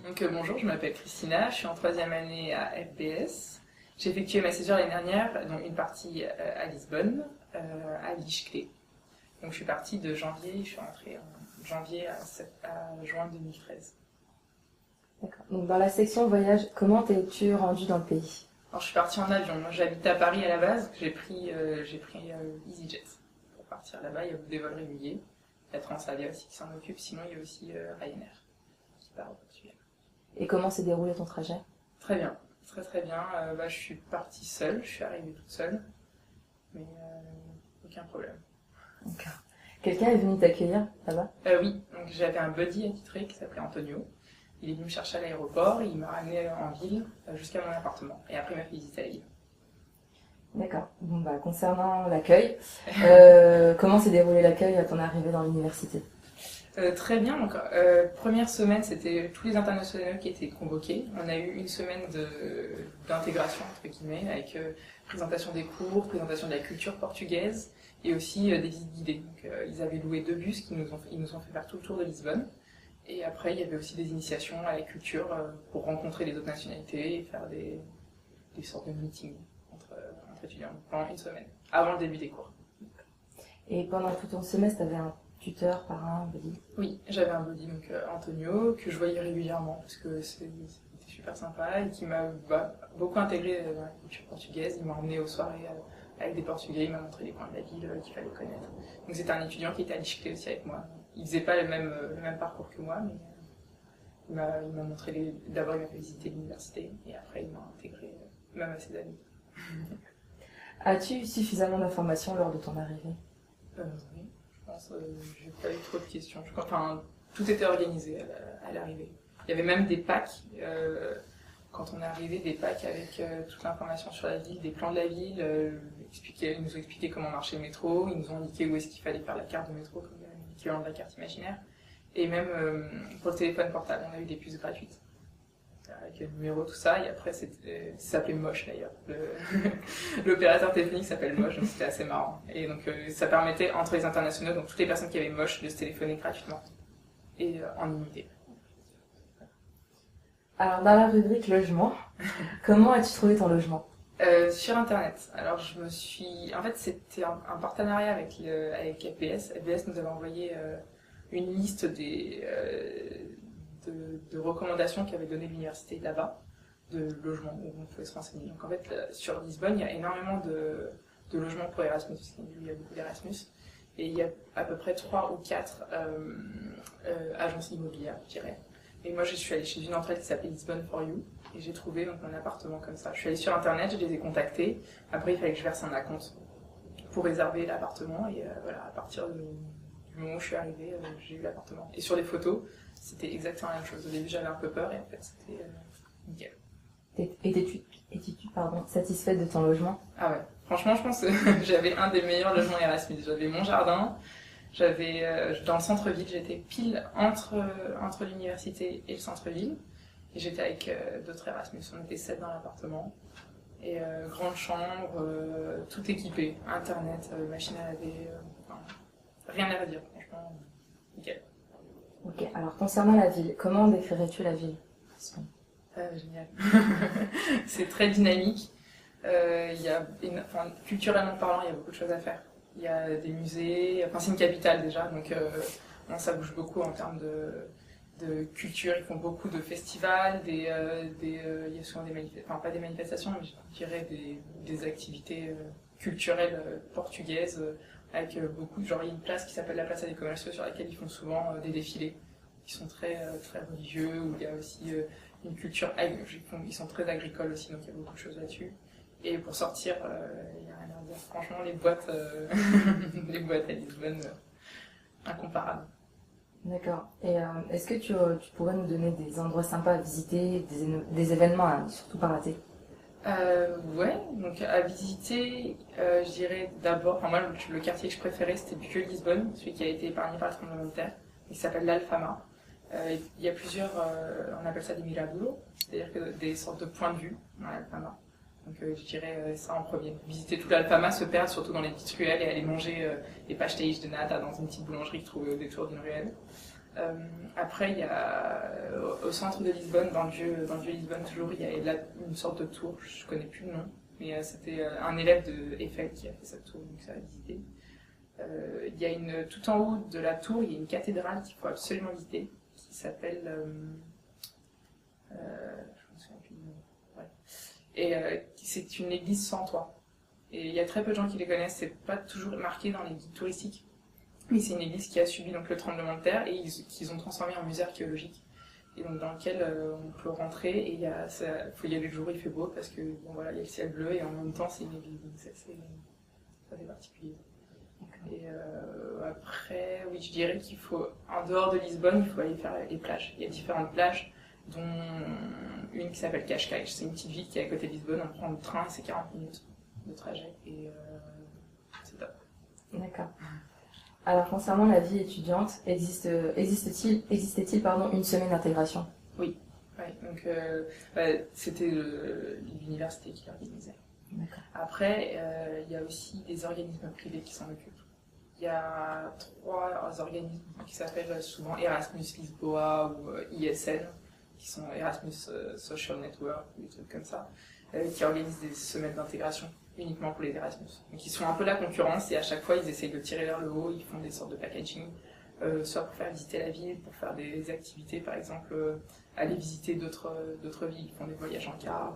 Bonjour, je m'appelle Christina, je suis en troisième année à FBS. J'ai effectué ma césure l'année dernière, donc une partie à Lisbonne, à Lichclé. Donc je suis partie de janvier, je suis rentrée en janvier à juin 2013. D'accord. Donc dans la section voyage, comment t'es-tu rendu dans le pays? Alors je suis partie en avion, moi j'habite à Paris à la base, j'ai pris EasyJet pour partir là-bas, il y a des vols réguliers. Il y a Transavia aussi qui s'en occupe, sinon il y a aussi Ryanair qui part au Portugal. Et comment s'est déroulé ton trajet? Très bien, très très bien. Je suis partie seule, je suis arrivée toute seule, mais aucun problème. D'accord. Quelqu'un est venu t'accueillir là-bas? Oui, donc j'avais un buddy attitré qui s'appelait Antonio. Il est venu me chercher à l'aéroport, il m'a ramené en ville jusqu'à mon appartement. Et après il m'a fait visiter la ville. D'accord. Bon, concernant l'accueil, comment s'est déroulé l'accueil à ton arrivée dans l'université? Très bien, donc première semaine c'était tous les internationaux qui étaient convoqués. On a eu une semaine d'intégration entre guillemets avec présentation des cours, présentation de la culture portugaise et aussi des visites guidées. Donc, ils avaient loué 2 bus qui ils nous ont fait faire tout le tour de Lisbonne. Et après il y avait aussi des initiations à la culture pour rencontrer les autres nationalités et faire des sortes de meetings entre étudiants pendant une semaine, avant le début des cours. Et pendant tout ton semestre, t'avais un tuteur, parrain, un buddy? Oui, j'avais un buddy, donc Antonio, que je voyais régulièrement parce que c'était super sympa et qui m'a beaucoup intégré dans la culture portugaise. Il m'a emmené aux soirées avec des Portugais, il m'a montré les coins de la ville qu'il fallait connaître. Donc c'était un étudiant qui était à Lichclé aussi avec moi. Il faisait pas le même parcours que moi, mais il m'a montré d'abord il m'a fait visiter l'université et après il m'a intégré même à ses amis. As-tu eu suffisamment d'informations lors de ton arrivée? Oui, je pense j'ai pas eu trop de questions. Enfin, tout était organisé à l'arrivée. Il y avait même des packs, quand on est arrivé, des packs avec toute l'information sur la ville, des plans de la ville. Ils nous ont expliqué comment marchait le métro, ils nous ont indiqué où est-ce qu'il fallait faire la carte de métro, comme l'équivalent de la carte imaginaire. Et même pour le téléphone portable, on a eu des puces gratuites. Avec le numéro, tout ça, et après ça s'appelait Moche d'ailleurs. L'opérateur téléphonique s'appelle Moche, donc c'était assez marrant. Et donc ça permettait entre les internationaux, donc toutes les personnes qui avaient Moche, de se téléphoner gratuitement et en illimité. Alors dans la rubrique logement, comment as-tu trouvé ton logement? Sur internet. Alors en fait c'était un partenariat avec FBS. FBS nous avait envoyé une liste de recommandations qu'avait donné l'université là-bas, de logements où on pouvait se renseigner. Donc en fait, sur Lisbonne, il y a énormément de logements pour Erasmus, parce qu'il y a beaucoup d'Erasmus, et il y a à peu près 3 ou 4 agences immobilières, je dirais. Et moi, je suis allée chez une d'entre elles qui s'appelait Lisbonne for You, et j'ai trouvé donc, mon appartement comme ça. Je suis allée sur internet, je les ai contactés, après il fallait que je verse un acompte pour réserver l'appartement, et voilà, à partir du moment où je suis arrivée, j'ai eu l'appartement. Et sur les photos, c'était exactement la même chose. Au début, j'avais un peu peur et en fait, c'était nickel. Étais-tu satisfaite de ton logement? Ah ouais, franchement, je pense que j'avais un des meilleurs logements Erasmus. J'avais mon jardin, dans le centre-ville, j'étais pile entre l'université et le centre-ville. Et j'étais avec d'autres Erasmus. On était 7 dans l'appartement. Et grande chambre, tout équipé, internet, machine à laver, rien à redire, franchement, nickel. Ok, alors concernant la ville, comment décrirais-tu la ville? Génial. C'est très dynamique. Culturellement parlant, il y a beaucoup de choses à faire. Il y a des musées, c'est une capitale déjà, donc ça bouge beaucoup en termes de culture. Ils font beaucoup de festivals, il y a souvent des manifestations, pas des manifestations, mais je dirais des activités culturelles portugaises. Avec beaucoup, genre il y a une place qui s'appelle la place des commerciaux sur laquelle ils font souvent des défilés qui sont très religieux, où il y a aussi une culture, ils sont très agricoles aussi, donc il y a beaucoup de choses là-dessus. Et pour sortir, il n'y a rien à dire. Franchement, les boîtes à Lisbonne, incomparables. D'accord. Et est-ce que tu pourrais nous donner des endroits sympas à visiter, des événements à surtout pas rater? Ouais, donc à visiter, je dirais d'abord, moi le quartier que je préférais c'était du Lisbonne, celui qui a été épargné par le tremblement de terre, il s'appelle l'Alfama. Il y a plusieurs, on appelle ça des miradouro, c'est-à-dire que des sortes de points de vue dans l'Alfama. Donc je dirais ça en premier. Visiter tout l'Alfama, se perdre surtout dans les petites ruelles et aller manger des pastéis de nata dans une petite boulangerie trouvée au détour d'une ruelle. Après, il y a au centre de Lisbonne, dans le vieux Lisbonne toujours, il y a là une sorte de tour, je connais plus le nom, mais c'était un élève de Eiffel qui a fait cette tour, donc ça a visité. Il y a tout en haut de la tour, il y a une cathédrale qu'il faut absolument visiter, qui s'appelle, je me souviens plus du nom, ouais. Et c'est une église sans toit. Et il y a très peu de gens qui les connaissent, c'est pas toujours marqué dans les guides touristiques. Mais c'est une église qui a subi donc le tremblement de terre et qu'ils ont transformé en musée archéologique. Et donc dans lequel on peut rentrer et faut y aller le jour où il fait beau parce que bon voilà, il y a le ciel bleu et en même temps c'est une église, donc c'est assez particulier. Et après, oui, je dirais qu'il faut, en dehors de Lisbonne, il faut aller faire les plages. Il y a différentes plages, dont une qui s'appelle Cascais. C'est une petite ville qui est à côté de Lisbonne, on prend le train et c'est 40 minutes de trajet et c'est top. D'accord. Alors, concernant la vie étudiante, existait-il une semaine d'intégration? Oui, donc c'était l'université qui l'organisait. D'accord. Après, il y a aussi des organismes privés qui s'en occupent. Il y a 3 organismes qui s'appellent souvent Erasmus Lisboa ou ISN, qui sont Erasmus Social Network, ou des trucs comme ça, qui organisent des semaines d'intégration uniquement pour les Erasmus. Donc ils sont un peu la concurrence et à chaque fois ils essayent de tirer vers le haut, ils font des sortes de packaging, soit pour faire visiter la ville, pour faire des activités, par exemple aller visiter d'autres villes, ils font des voyages en car,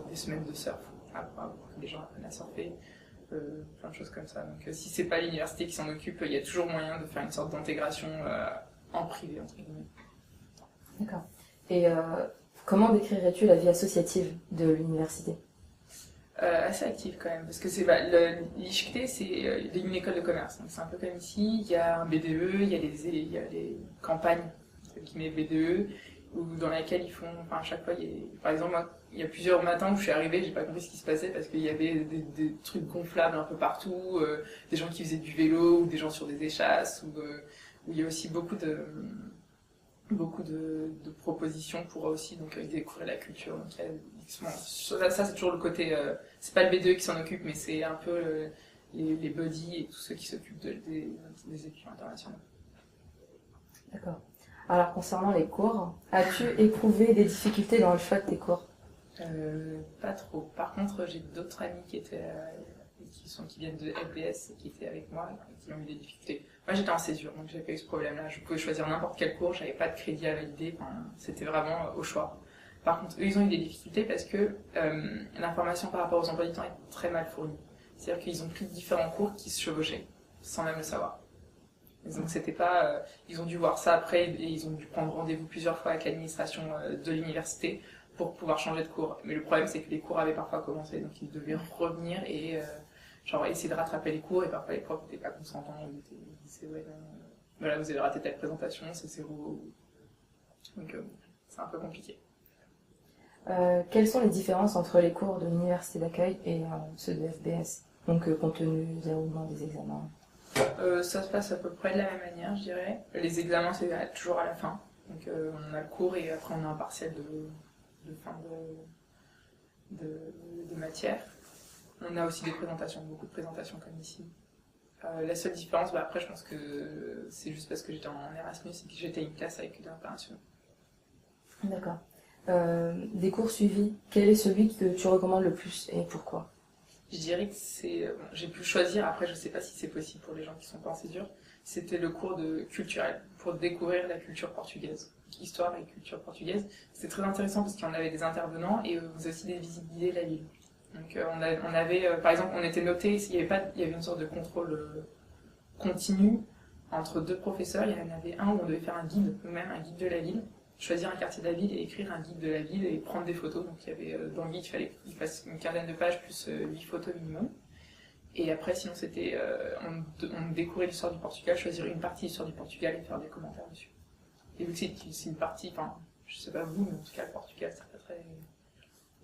des semaines de surf, pour que les gens apprennent à surfer, plein de choses comme ça. Donc si c'est pas l'université qui s'en occupe, il y a toujours moyen de faire une sorte d'intégration en privé, entre guillemets. D'accord. Et comment décrirais-tu la vie associative de l'université? Assez active quand même, parce que l'ISCTE c'est une école de commerce, donc c'est un peu comme ici, il y a un BDE, il y a les campagnes, entre guillemets BDE, dans laquelle ils font, enfin à chaque fois, par exemple moi, il y a plusieurs matins où je suis arrivée, j'ai pas compris ce qui se passait parce qu'il y avait des trucs gonflables un peu partout, des gens qui faisaient du vélo, ou des gens sur des échasses, où il y a aussi beaucoup de propositions pour aussi donc découvrir la culture. Donc, ça c'est toujours le côté, c'est pas le B2 qui s'en occupe, mais c'est un peu les buddies et tous ceux qui s'occupent des étudiants internationaux. D'accord. Alors concernant les cours, as-tu éprouvé des difficultés dans le choix de tes cours? Pas trop. Par contre, j'ai d'autres amis qui viennent de FBS et qui étaient avec moi et qui ont eu des difficultés. Moi j'étais en césure, donc j'avais pas eu ce problème-là. Je pouvais choisir n'importe quel cours, j'avais pas de crédit à valider, c'était vraiment au choix. Par contre, eux ils ont eu des difficultés parce que l'information par rapport aux emplois du temps est très mal fournie. C'est-à-dire qu'ils ont pris différents cours qui se chevauchaient, sans même le savoir. Et donc c'était pas, ils ont dû voir ça après et ils ont dû prendre rendez-vous plusieurs fois avec l'administration de l'université pour pouvoir changer de cours. Mais le problème c'est que les cours avaient parfois commencé, donc ils devaient revenir et essayer de rattraper les cours et parfois les profs n'étaient pas consentants, ils disaient ouais voilà vous avez raté telle présentation, c'est zéro. Donc c'est un peu compliqué. Quelles sont les différences entre les cours de l'université d'accueil et ceux de FBS? Donc contenu, déroulement des examens. Ça se passe à peu près de la même manière, je dirais. Les examens c'est toujours à la fin, donc on a le cours et après on a un partiel de fin de matière. On a aussi des présentations, beaucoup de présentations comme ici. La seule différence, après je pense que c'est juste parce que j'étais en Erasmus et que j'étais une classe avec des internationaux. D'accord. Des cours suivis, quel est celui que tu recommandes le plus et pourquoi? Je dirais que j'ai pu choisir, après je sais pas si c'est possible pour les gens qui sont pas en césure, c'était le cours de culturel, pour découvrir la culture portugaise, histoire et culture portugaise. C'était très intéressant parce qu'on avait des intervenants et vous aussi des visites guidées de la ville. Donc on avait, par exemple, on était noté, il y avait une sorte de contrôle continu entre 2 professeurs, il y en avait un où on devait faire un guide, nous-mêmes, un guide de la ville, choisir un quartier de la ville et écrire un guide de la ville et prendre des photos. Donc il y avait dans le guide, il fallait qu'il fasse une quinzaine de pages plus 8 photos minimum. Et après, sinon, c'était on découvrait l'histoire du Portugal, choisir une partie de l'histoire du Portugal et faire des commentaires dessus. Et vu que c'est une partie, enfin, je sais pas vous, mais en tout cas, le Portugal, c'est pas très.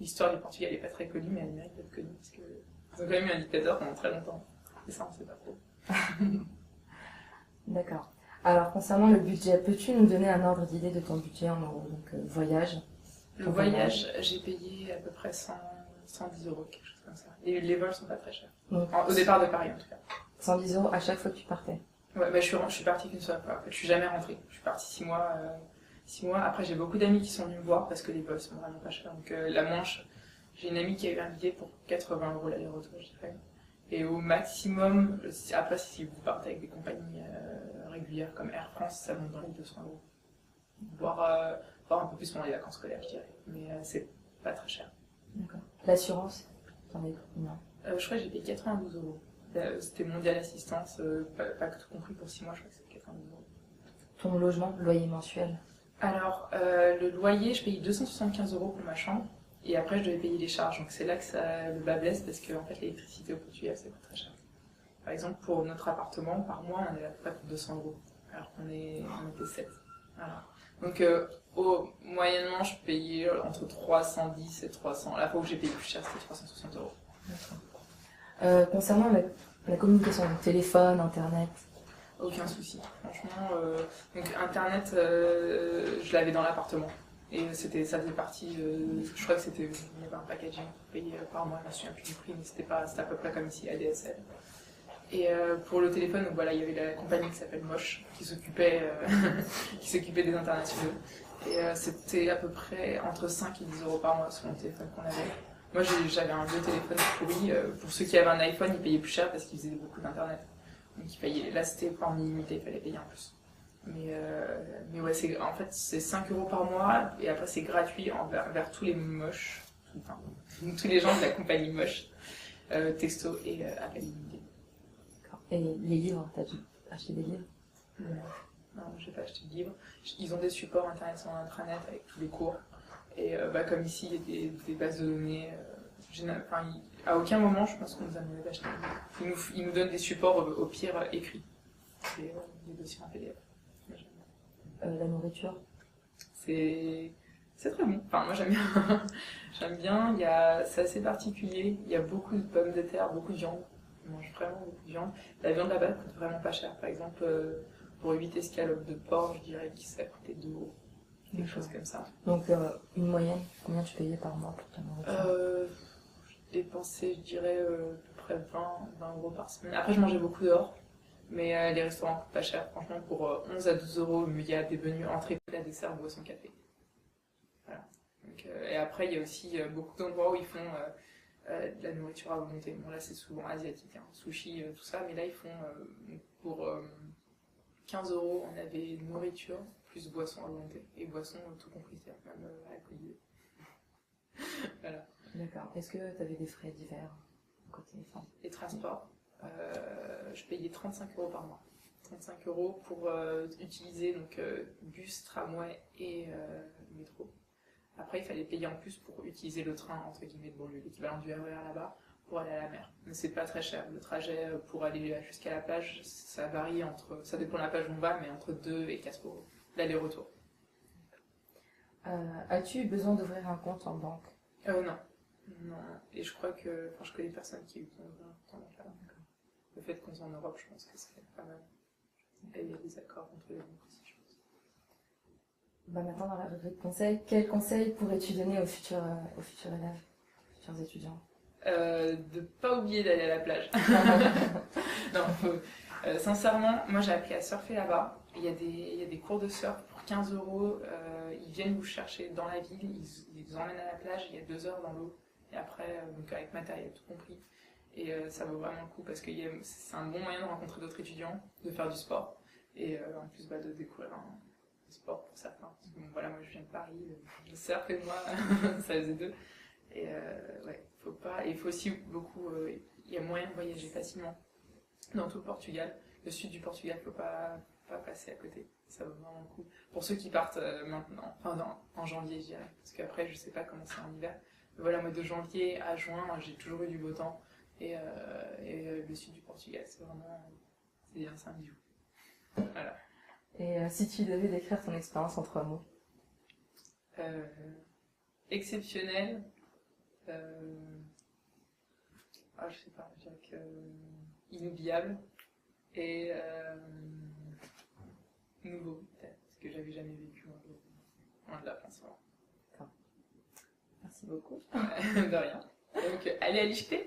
L'histoire du Portugal est pas très connue, mais elle mérite d'être connue parce que ils ont quand même eu un dictateur pendant très longtemps. Et ça, on sait pas trop. D'accord. Alors, concernant le budget, peux-tu nous donner un ordre d'idée de ton budget en euros, donc voyage? Le voyage, j'ai payé à peu près 110 euros, quelque chose comme ça. Et les vols sont pas très chers. Donc, au départ de Paris, en tout cas. 110 euros à chaque fois que tu partais? Ouais, bah, je suis partie qu'une seule fois. En fait, je suis jamais rentrée. Je suis partie 6 mois. 6 mois. Après, j'ai beaucoup d'amis qui sont venus me voir parce que les vols sont vraiment pas chers. Donc, la Manche, j'ai une amie qui a eu un billet pour 80 € l'aller-retour, je dirais. Et au maximum, après, si vous partez avec des compagnies régulières comme Air France, ça monte dans les 200 €. Voire un peu plus pendant les vacances scolaires, je dirais. Mais c'est pas très cher. D'accord. L'assurance, t'en es combien? Je crois que j'ai payé 92 €. C'était mondial assistance, pas tout compris pour 6 mois, je crois que c'était 92 €. Ton logement, loyer mensuel? Alors, le loyer, je payais 275 € pour ma chambre. Et après, je devais payer les charges. Donc, c'est là que le bas blesse parce que, en fait, l'électricité au Portugal, c'est pas très cher. Par exemple, pour notre appartement, par mois, on est à peu près pour 200 €. Alors qu'on était 7. Voilà. Donc, moyennement, je payais entre 310 et 300. La fois où j'ai payé plus cher, c'était 360 €. D'accord. Concernant la communication, donc téléphone, internet? Aucun souci. Franchement, donc Internet, je l'avais dans l'appartement. Et ça faisait partie, je crois que il y avait un packaging payé par mois, je me souviens plus du prix, mais c'était à peu près comme ici, ADSL. Et pour le téléphone, donc voilà, il y avait la compagnie qui s'appelle Moche, qui s'occupait des internationaux. Et c'était à peu près entre 5 et 10 € par mois sur le téléphone qu'on avait. Moi, j'avais un vieux téléphone pourri. Pour ceux qui avaient un iPhone, ils payaient plus cher parce qu'ils faisaient beaucoup d'Internet. Donc là c'était pas en illimité, il fallait payer en plus. Mais ouais, en fait c'est 5 € par mois et après c'est gratuit vers tous les moches, enfin, tous les gens de la compagnie Moche, texto et appel illimité. Et les livres, t'as dû acheter des livres? Non, j'ai pas acheté de livres. Ils ont des supports internet sur l'intranet avec tous les cours. Et comme ici il y a des bases de données. À aucun moment, je pense qu'on nous a demandé d'acheter. Ils nous donnent des supports au pire écrits. Des dossiers en PDF. La nourriture? C'est très bon. Enfin, moi j'aime bien. J'aime bien. C'est assez particulier. Il y a beaucoup de pommes de terre, beaucoup de viande. Je mange vraiment beaucoup de viande. La viande là-bas coûte vraiment pas cher. Par exemple, pour 8 escalopes de porc, je dirais que ça coûtait 2 €. Quelque chose comme ça. Donc, une moyenne, combien tu payais par mois pour ta nourriture? Je dépensais, je dirais, à peu près 20 € par semaine. Après, je mangeais beaucoup dehors, mais les restaurants coûtent pas cher. Franchement, pour 11 à 12 €, il y a des menus entrée, plat, dessert, boisson, café. Voilà. Donc, et après, il y a aussi beaucoup d'endroits où ils font de la nourriture à volonté. Bon, là, c'est souvent asiatique, hein, sushi, tout ça, mais là, ils font pour 15 €, on avait nourriture plus boisson à volonté. Et boisson tout compris, c'est-à-dire même alcoolisé. Voilà. D'accord. Est-ce que tu avais des frais divers côté femme? Les transports, je payais 35 € par mois. 35 € pour utiliser donc, bus, tramway et métro. Après, il fallait payer en plus pour utiliser le train, entre guillemets, de banlieue, l'équivalent du RER là-bas, pour aller à la mer. Mais c'est pas très cher. Le trajet pour aller jusqu'à la plage, ça varie ça dépend de la plage où on va, mais entre 2 et 4 € l'aller-retour. As-tu eu besoin d'ouvrir un compte en banque? Non. Non. Et je crois que. Enfin, je connais personne qui a eu besoin d'ouvrir un compte en banque là. Le fait qu'on soit en Europe, je pense que c'est pas mal. Et il y a des accords entre les banques aussi, je pense. Maintenant, dans la rubrique conseils, quels conseils pourrais-tu donner aux futurs élèves, futurs étudiants? De pas oublier d'aller à la plage. Non, sincèrement, moi j'ai appris à surfer là-bas. Il y a des cours de surf pour 15 €. Ils viennent vous chercher dans la ville, ils vous emmènent à la plage, il y a 2 heures dans l'eau. Et après, donc avec matériel, tout compris. Et ça vaut vraiment le coup parce que c'est un bon moyen de rencontrer d'autres étudiants, de faire du sport. Et en plus de découvrir un sport pour certains. Parce que, bon, voilà, moi je viens de Paris, le surf et moi, ça faisait deux. Et ouais, il faut aussi beaucoup. Il y a moyen de voyager facilement dans tout le Portugal. Le sud du Portugal, faut pas passer à côté. Ça vaut vraiment le coup. Pour ceux qui partent maintenant, enfin en janvier, je dirais. Parce qu'après, je sais pas comment c'est en hiver. Mais voilà, moi de janvier à juin, j'ai toujours eu du beau temps. Et le sud du Portugal, c'est un bijou. Voilà. Et si tu devais décrire ton expérience en 3 mots? Exceptionnel. Je sais pas, je dirais que inoubliable et nouveau peut-être, parce que j'avais jamais vécu loin de la France. Merci beaucoup. De rien. Donc allez à l'IHT.